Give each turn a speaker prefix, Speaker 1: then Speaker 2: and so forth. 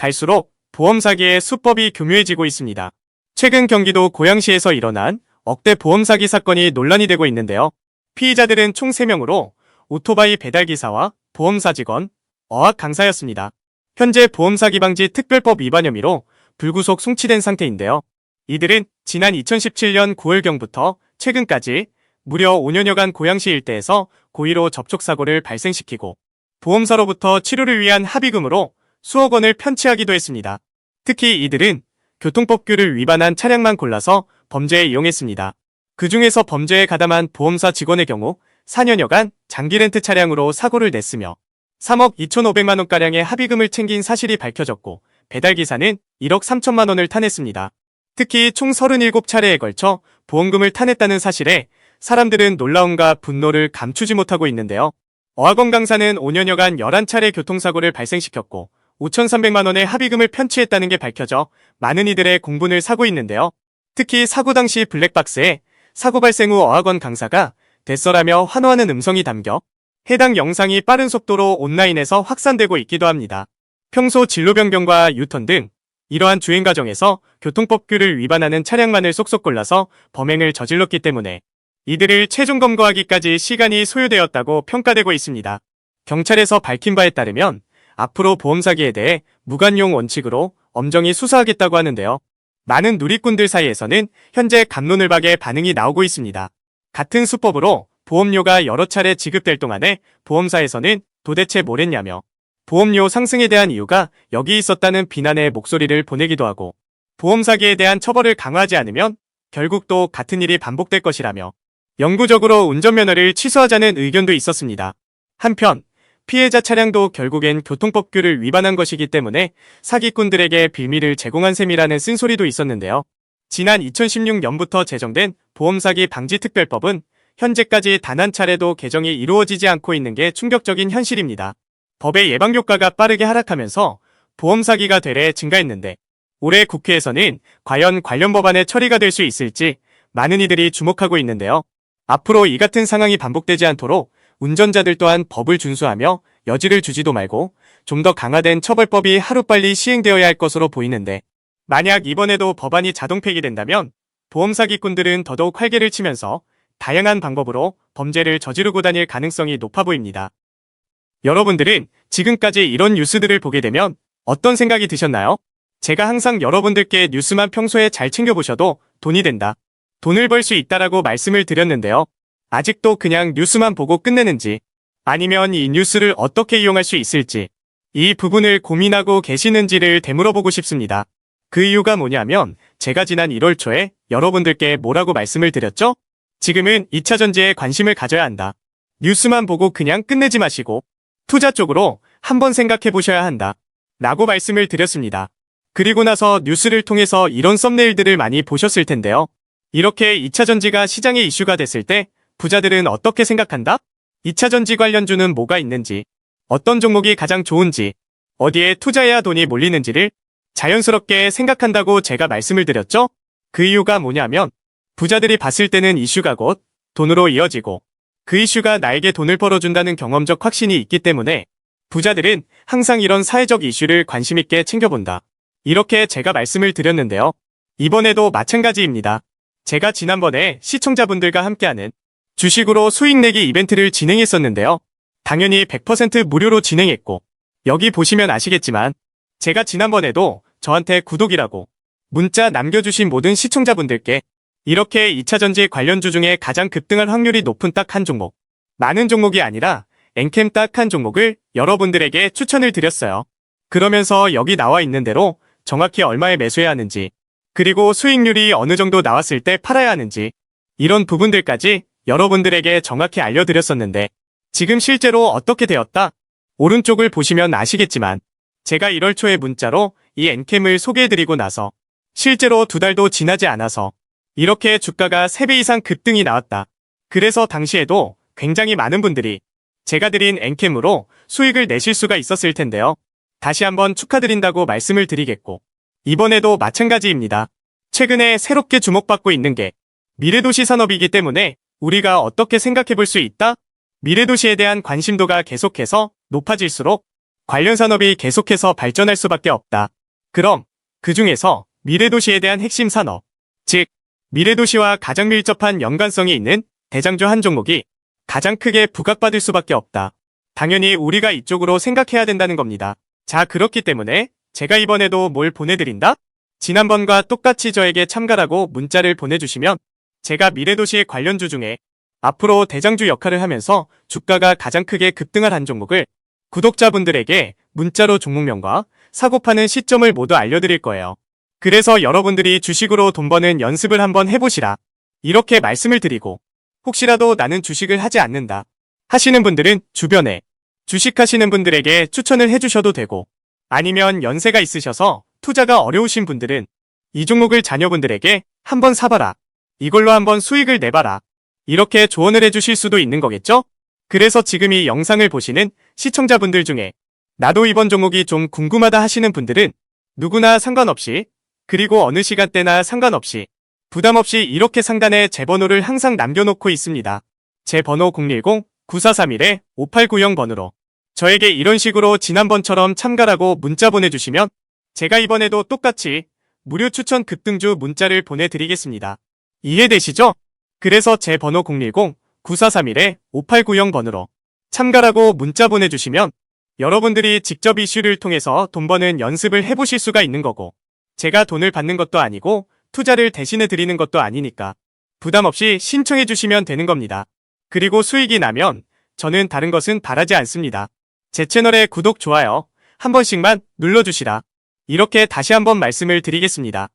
Speaker 1: 갈수록 보험 사기의 수법이 교묘해지고 있습니다. 최근 경기도 고양시에서 일어난 억대 보험 사기 사건이 논란이 되고 있는데요. 피의자들은 총 3명으로 오토바이 배달기사와 보험사 직원, 어학 강사였습니다. 현재 보험 사기 방지 특별법 위반 혐의로 불구속 송치된 상태인데요. 이들은 지난 2017년 9월경부터 최근까지 무려 5년여간 고양시 일대에서 고의로 접촉사고를 발생시키고 보험사로부터 치료를 위한 합의금으로 수억 원을 편취하기도 했습니다. 특히 이들은 교통법규를 위반한 차량만 골라서 범죄에 이용했습니다. 그 중에서 범죄에 가담한 보험사 직원의 경우 4년여간 장기 렌트 차량으로 사고를 냈으며 3억 2,500만 원가량의 합의금을 챙긴 사실이 밝혀졌고 배달기사는 1억 3천만 원을 타냈습니다. 특히 총 37차례에 걸쳐 보험금을 타냈다는 사실에 사람들은 놀라움과 분노를 감추지 못하고 있는데요. 어학원 강사는 5년여간 11차례 교통사고를 발생시켰고 5,300만 원의 합의금을 편취했다는 게 밝혀져 많은 이들의 공분을 사고 있는데요. 특히 사고 당시 블랙박스에 사고 발생 후 어학원 강사가 됐어라며 환호하는 음성이 담겨 해당 영상이 빠른 속도로 온라인에서 확산되고 있기도 합니다. 평소 진로 변경과 유턴 등 이러한 주행 과정에서 교통법규를 위반하는 차량만을 쏙쏙 골라서 범행을 저질렀기 때문에 이들을 최종 검거하기까지 시간이 소요되었다고 평가되고 있습니다. 경찰에서 밝힌 바에 따르면 앞으로 보험사기에 대해 무관용 원칙으로 엄정히 수사하겠다고 하는데요. 많은 누리꾼들 사이에서는 현재 갑론을박의 반응이 나오고 있습니다. 같은 수법으로 보험료가 여러 차례 지급될 동안에 보험사에서는 도대체 뭘 했냐며 보험료 상승에 대한 이유가 여기 있었다는 비난의 목소리를 보내기도 하고 보험 사기에 대한 처벌을 강화하지 않으면 결국 또 같은 일이 반복될 것이라며 영구적으로 운전면허를 취소하자는 의견도 있었습니다. 한편 피해자 차량도 결국엔 교통법규를 위반한 것이기 때문에 사기꾼들에게 빌미를 제공한 셈이라는 쓴소리도 있었는데요. 지난 2016년부터 제정된 보험사기 방지특별법은 현재까지 단 한 차례도 개정이 이루어지지 않고 있는 게 충격적인 현실입니다. 법의 예방 효과가 빠르게 하락하면서 보험 사기가 되레 증가했는데 올해 국회에서는 과연 관련 법안의 처리가 될 수 있을지 많은 이들이 주목하고 있는데요. 앞으로 이 같은 상황이 반복되지 않도록 운전자들 또한 법을 준수하며 여지를 주지도 말고 좀 더 강화된 처벌법이 하루빨리 시행되어야 할 것으로 보이는데 만약 이번에도 법안이 자동 폐기된다면 보험 사기꾼들은 더더욱 활개를 치면서 다양한 방법으로 범죄를 저지르고 다닐 가능성이 높아 보입니다. 여러분들은 지금까지 이런 뉴스들을 보게 되면 어떤 생각이 드셨나요? 제가 항상 여러분들께 뉴스만 평소에 잘 챙겨보셔도 돈이 된다, 돈을 벌 수 있다라고 말씀을 드렸는데요. 아직도 그냥 뉴스만 보고 끝내는지 아니면 이 뉴스를 어떻게 이용할 수 있을지 이 부분을 고민하고 계시는지를 되물어보고 싶습니다. 그 이유가 뭐냐면 제가 지난 1월 초에 여러분들께 뭐라고 말씀을 드렸죠? 지금은 2차 전지에 관심을 가져야 한다. 뉴스만 보고 그냥 끝내지 마시고 투자 쪽으로 한번 생각해 보셔야 한다 라고 말씀을 드렸습니다. 그리고 나서 뉴스를 통해서 이런 썸네일들을 많이 보셨을 텐데요. 이렇게 2차 전지가 시장의 이슈가 됐을 때 부자들은 어떻게 생각한다? 2차 전지 관련주는 뭐가 있는지, 어떤 종목이 가장 좋은지, 어디에 투자해야 돈이 몰리는지를 자연스럽게 생각한다고 제가 말씀을 드렸죠? 그 이유가 뭐냐면 부자들이 봤을 때는 이슈가 곧 돈으로 이어지고 그 이슈가 나에게 돈을 벌어준다는 경험적 확신이 있기 때문에 부자들은 항상 이런 사회적 이슈를 관심있게 챙겨본다. 이렇게 제가 말씀을 드렸는데요. 이번에도 마찬가지입니다. 제가 지난번에 시청자분들과 함께하는 주식으로 수익 내기 이벤트를 진행했었는데요. 당연히 100% 무료로 진행했고 여기 보시면 아시겠지만 제가 지난번에도 저한테 구독이라고 문자 남겨주신 모든 시청자분들께 이렇게 2차 전지 관련주 중에 가장 급등할 확률이 높은 딱 한 종목, 많은 종목이 아니라 엔캠 딱 한 종목을 여러분들에게 추천을 드렸어요. 그러면서 여기 나와 있는 대로 정확히 얼마에 매수해야 하는지, 그리고 수익률이 어느 정도 나왔을 때 팔아야 하는지 이런 부분들까지 여러분들에게 정확히 알려드렸었는데 지금 실제로 어떻게 되었다? 오른쪽을 보시면 아시겠지만 제가 1월 초에 문자로 이 엔캠을 소개해드리고 나서 실제로 2달도 지나지 않아서 이렇게 주가가 3배 이상 급등이 나왔다. 그래서 당시에도 굉장히 많은 분들이 제가 드린 엔캠으로 수익을 내실 수가 있었을 텐데요. 다시 한번 축하드린다고 말씀을 드리겠고 이번에도 마찬가지입니다. 최근에 새롭게 주목받고 있는 게 미래도시 산업이기 때문에 우리가 어떻게 생각해 볼 수 있다? 미래도시에 대한 관심도가 계속해서 높아질수록 관련 산업이 계속해서 발전할 수밖에 없다. 그럼 그 중에서 미래도시에 대한 핵심 산업, 즉 미래도시와 가장 밀접한 연관성이 있는 대장주 한 종목이 가장 크게 부각받을 수밖에 없다. 당연히 우리가 이쪽으로 생각해야 된다는 겁니다. 자, 그렇기 때문에 제가 이번에도 뭘 보내드린다? 지난번과 똑같이 저에게 참가라고 문자를 보내주시면 제가 미래도시 관련주 중에 앞으로 대장주 역할을 하면서 주가가 가장 크게 급등할 한 종목을 구독자분들에게 문자로 종목명과 사고 파는 시점을 모두 알려드릴 거예요. 그래서 여러분들이 주식으로 돈 버는 연습을 한번 해보시라. 이렇게 말씀을 드리고 혹시라도 나는 주식을 하지 않는다 하시는 분들은 주변에 주식하시는 분들에게 추천을 해주셔도 되고, 아니면 연세가 있으셔서 투자가 어려우신 분들은 이 종목을 자녀분들에게 한번 사봐라, 이걸로 한번 수익을 내봐라, 이렇게 조언을 해주실 수도 있는 거겠죠? 그래서 지금 이 영상을 보시는 시청자분들 중에 나도 이번 종목이 좀 궁금하다 하시는 분들은 누구나 상관없이, 그리고 어느 시간대나 상관없이 부담없이 이렇게 상단에 제 번호를 항상 남겨놓고 있습니다. 제 번호 010-9431-5890번으로 저에게 이런 식으로 지난번처럼 참가라고 문자 보내주시면 제가 이번에도 똑같이 무료 추천 급등주 문자를 보내드리겠습니다. 이해되시죠? 그래서 제 번호 010-9431-5890번으로 참가라고 문자 보내주시면 여러분들이 직접 이슈를 통해서 돈 버는 연습을 해보실 수가 있는 거고, 제가 돈을 받는 것도 아니고 투자를 대신해 드리는 것도 아니니까 부담 없이 신청해 주시면 되는 겁니다. 그리고 수익이 나면 저는 다른 것은 바라지 않습니다. 제 채널에 구독, 좋아요 한 번씩만 눌러주시라. 이렇게 다시 한번 말씀을 드리겠습니다.